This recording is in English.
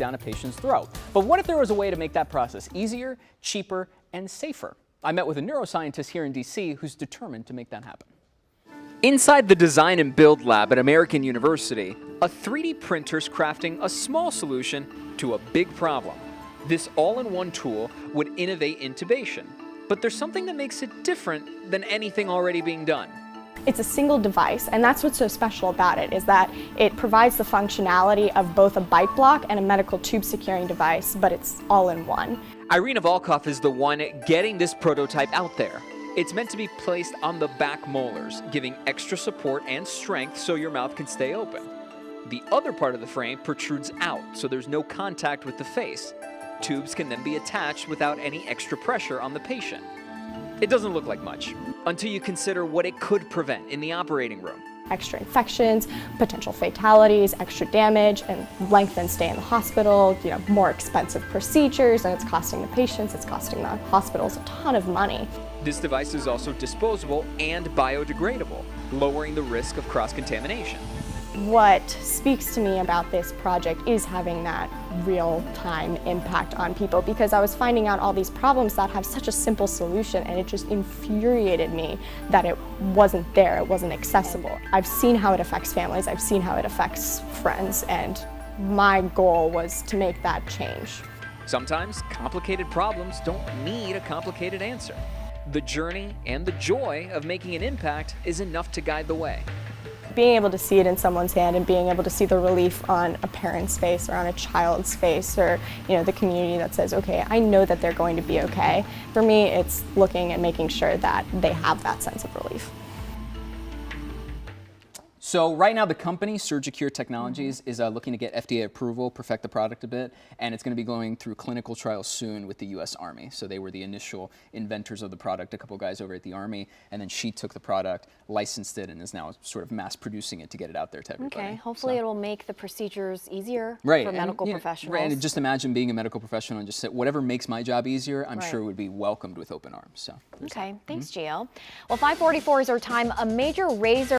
down a patient's throat. But what if there was a way to make that process easier, cheaper, and safer? I met with a neuroscientist here in DC who's determined to make that happen. Inside the Design and Build Lab at American University, a 3D printer's crafting a small solution to a big problem. This all-in-one tool would innovate intubation. But there's something that makes it different than anything already being done. It's a single device, and that's what's so special about it, is that it provides the functionality of both a bite block and a medical tube securing device, but it's all in one. Irina Volkov is the one getting this prototype out there. It's meant to be placed on the back molars, giving extra support and strength so your mouth can stay open. The other part of the frame protrudes out, so there's no contact with the face. Tubes can then be attached without any extra pressure on the patient. It doesn't look like much, until you consider what it could prevent in the operating room. Extra infections, potential fatalities, extra damage, and lengthened stay in the hospital, more expensive procedures, and it's costing the patients, it's costing the hospitals a ton of money. This device is also disposable and biodegradable, lowering the risk of cross-contamination. What speaks to me about this project is having that real-time impact on people, because I was finding out all these problems that have such a simple solution, and it just infuriated me that it wasn't there, it wasn't accessible. I've seen how it affects families, I've seen how it affects friends, and my goal was to make that change. Sometimes complicated problems don't need a complicated answer. The journey and the joy of making an impact is enough to guide the way. Being able to see it in someone's hand and being able to see the relief on a parent's face or on a child's face, or the community that says, okay, I know that they're going to be okay. For me, it's looking and making sure that they have that sense of relief. So right now the company, Surgicure Technologies, is looking to get FDA approval, perfect the product a bit, and it's going to be going through clinical trials soon with the U.S. Army. So they were the initial inventors of the product, a couple guys over at the Army, and then she took the product, licensed it, and is now sort of mass producing it to get it out there to everybody. Okay, hopefully it'll make the procedures easier for medical professionals. Right, and just imagine being a medical professional and just say, whatever makes my job easier, I'm sure would be welcomed with open arms. So okay, thanks, Gio. Well, 5:44 is our time. A major razor